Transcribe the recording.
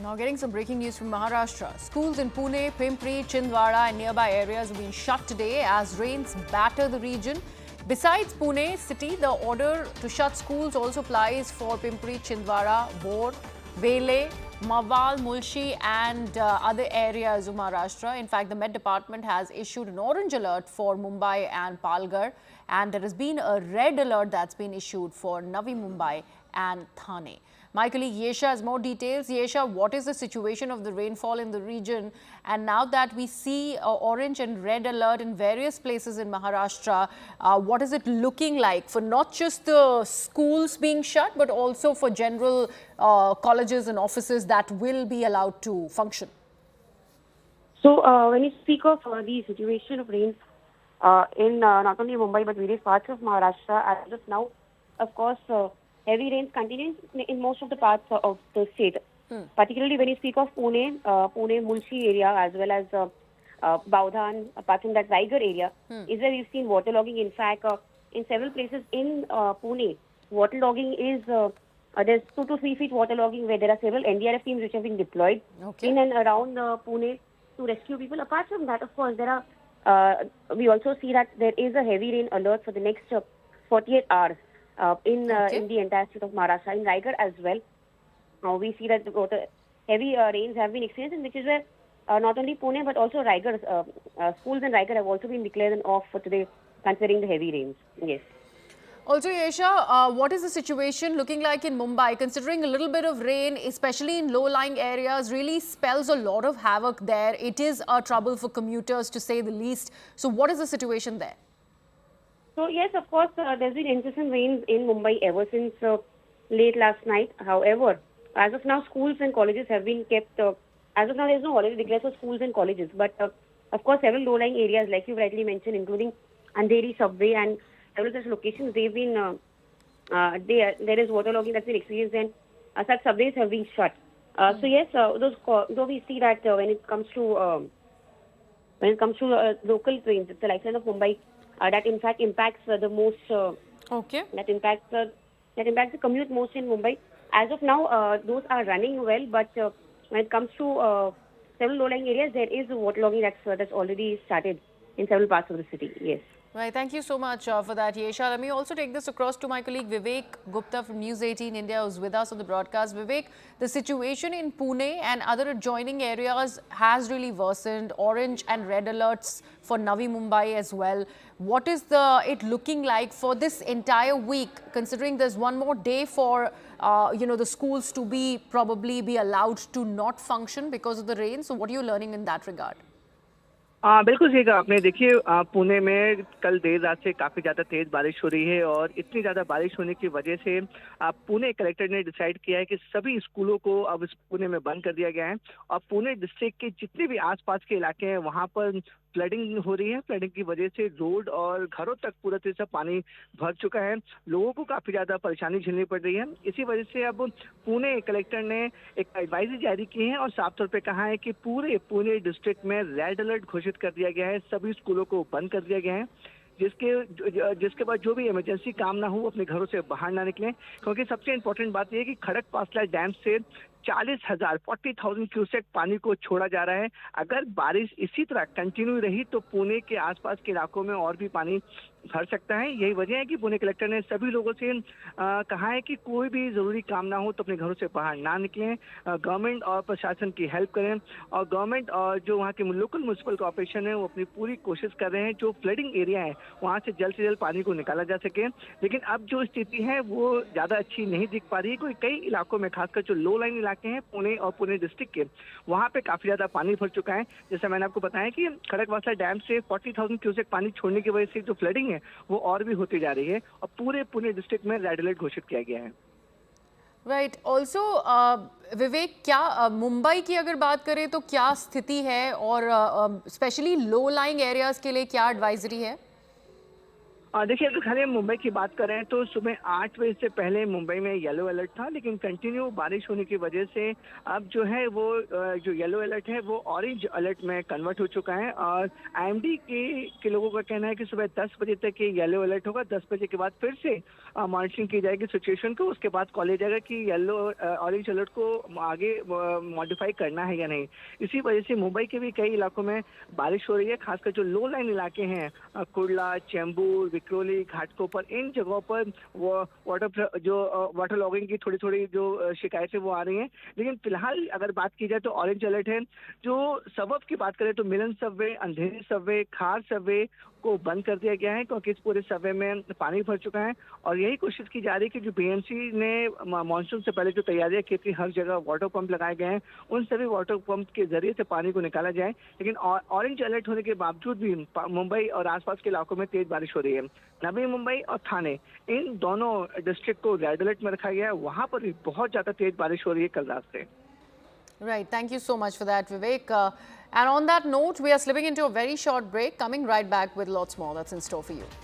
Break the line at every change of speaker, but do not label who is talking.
Now getting some breaking news from Maharashtra. Schools in Pune, Pimpri, Chindwara and nearby areas have been shut today as rains batter the region. Besides Pune city, the order to shut schools also applies for Pimpri, Chindwara, Bor, Vele, Mawal, Mulshi and other areas of Maharashtra. In fact, the Met Department has issued an orange alert for Mumbai and Palghar, and there has been a red alert that's been issued for Navi Mumbai and Thane. My colleague Yesha has more details. Yesha, what is the situation of the rainfall in the region? And now that we see orange and red alert in various places in Maharashtra, what is it looking like for not just the schools being shut, but also for general colleges and offices that will be allowed to function?
So when you speak of the situation of rains in not only Mumbai but various parts of Maharashtra, as of now, of course, heavy rains continue in most of the parts of the state. Particularly when you speak of Pune, Mulshi area, as well as Baudhan, apart from that Raigad area, is where we've seen waterlogging. In fact, in several places in Pune, waterlogging is there's 2 to 3 feet waterlogging where there are several NDRF teams which have been deployed in and around Pune to rescue people. Apart from that, of course, there are we also see that there is a heavy rain alert for the next 48 hours in the entire state of Maharashtra, in Raigad as well. We see that heavy rains have been experienced, which is where not only Pune but also Raigad, schools in Raigad have also been declared off for today, considering the heavy rains. Yes.
Also, Yesha, what is the situation looking like in Mumbai? Considering a little bit of rain, especially in low-lying areas, really spells a lot of havoc there. It is a trouble for commuters, to say the least. So what is the situation there?
So yes, of course, there's been incessant rains in Mumbai ever since late last night. However, as of now, schools and colleges have been kept. As of now, there's no holiday declared for schools and colleges. But of course, several low-lying areas, like you rightly mentioned, including Andheri subway and several such locations, they've been there is waterlogging that's been experienced, and such subways have been shut. So yes, though we see that when it comes to local trains, it's the lifeline of Mumbai. That in fact impacts the most. That impacts the commute most in Mumbai. As of now, those are running well, but when it comes to several low-lying areas, there is waterlogging that's already started in several parts of the city. Yes.
Right, thank you so much for that, Yesha. Let me also take this across to my colleague Vivek Gupta from News 18 India, who's with us on the broadcast. Vivek, the situation in Pune and other adjoining areas has really worsened. Orange and red alerts for Navi Mumbai as well. What is it looking like for this entire week, considering there's one more day for the schools to probably be allowed to not function because of the rain? So what are you learning in that regard?
बिल्कुल सही कहा आपने। देखिए, पुणे में कल देर रात से काफ़ी ज़्यादा तेज़ बारिश हो रही है और इतनी ज़्यादा बारिश होने की वजह से पुणे कलेक्टर ने डिसाइड किया है कि सभी स्कूलों को अब इस पुणे में बंद कर दिया गया है और पुणे डिस्ट्रिक्ट के जितने भी आसपास के इलाके हैं वहाँ पर फ्लडिंग हो रही है। फ्लडिंग की वजह से रोड और घरों तक पूरा तरह से पानी भर चुका है। लोगों को काफ़ी ज़्यादा परेशानी झेलनी पड़ रही है। इसी वजह से अब पुणे कलेक्टर ने एक एडवाइजरी जारी की है और साफ तौर पे कहा है कि पूरे पुणे डिस्ट्रिक्ट में रेड अलर्ट घोषित कर दिया गया है। सभी स्कूलों को बंद कर दिया गया है, जिसके बाद जो भी इमरजेंसी काम ना हो वो अपने घरों से बाहर ना निकलें, क्योंकि सबसे इम्पोर्टेंट बात यह है कि खड़कवासला डैम से 40,000 क्यूसेक पानी को छोड़ा जा रहा है। अगर बारिश इसी तरह कंटिन्यू रही तो पुणे के आसपास के इलाकों में और भी पानी भर सकता है। यही वजह है कि पुणे कलेक्टर ने सभी लोगों से कहा है कि कोई भी जरूरी काम ना हो तो अपने घरों से बाहर ना निकलें, गवर्नमेंट और प्रशासन की हेल्प करें और गवर्नमेंट और जो वहाँ के लोकल म्यूनिसिपल कॉर्पोरेशन है वो अपनी पूरी कोशिश कर रहे हैं जो फ्लडिंग एरिया है वहाँ से जल्द पानी को निकाला जा सके। लेकिन अब जो स्थिति है वो ज़्यादा अच्छी नहीं दिख पा रही है। कई इलाकों में खासकर जो लो लाइन इलाके हैं पुणे और पुणे डिस्ट्रिक्ट के, वहाँ पे काफ़ी ज़्यादा पानी भर चुका है। जैसे मैंने आपको बताया कि खड़कवासला डैम से 40,000 क्यूसेक पानी छोड़ने की वजह से जो फ्लडिंग है वो और भी होती जा रही है और पूरे पुणे डिस्ट्रिक्ट में रेड अलर्ट घोषित किया गया है।
राइट, ऑल्सो विवेक, क्या मुंबई की अगर बात करें तो क्या स्थिति है और स्पेशली लो लाइंग एरियाज के लिए क्या एडवाइजरी है?
देखिए, अगर खाली मुंबई की बात करें तो सुबह 8 बजे से पहले मुंबई में येलो अलर्ट था, लेकिन कंटिन्यू बारिश होने की वजह से अब जो है वो जो येलो अलर्ट है वो ऑरेंज अलर्ट में कन्वर्ट हो चुका है। और आईएमडी के लोगों का कहना है कि सुबह 10 बजे तक ये येलो अलर्ट होगा। 10 बजे के बाद फिर से मॉनिटरिंग की जाएगी सिचुएशन को, उसके बाद कॉलेज जाएगा कि येलो ऑरेंज अलर्ट को आगे मॉडिफाई करना है या नहीं। इसी वजह से मुंबई के भी कई इलाकों में बारिश हो रही है, खासकर जो लो लाइन इलाके हैं कुर्ला, चेंबूर, विक्रोली, घाटकोपर, इन जगहों पर वाटर लॉगिंग की थोड़ी थोड़ी जो शिकायतें वो आ रही हैं। लेकिन फिलहाल अगर बात की जाए तो ऑरेंज अलर्ट है। जो सबब की बात करें तो मिलन सबवे, अंधेरी सबवे, खार सबवे को बंद कर दिया गया है क्योंकि इस पूरे सबवे में पानी भर चुका है और यही कोशिश की जा रही है कि जो बीएमसी ने मानसून से पहले जो तैयारियां की थी, हर जगह वाटर पंप लगाए गए हैं, उन सभी वाटर पंप के जरिए से पानी को निकाला जाए। लेकिन ऑरेंज अलर्ट होने के बावजूद भी मुंबई और आसपास के इलाकों में तेज बारिश हो रही है। नवी मुंबई और थाने, इन दोनों डिस्ट्रिक्ट को रेड अलर्ट में रखा गया है, वहां पर भी बहुत ज्यादा तेज बारिश हो रही है कल रात से।
Right. Thank you so much for that, Vivek. And on that note, we are slipping into a very short break. Coming right back with lots more that's in store for you.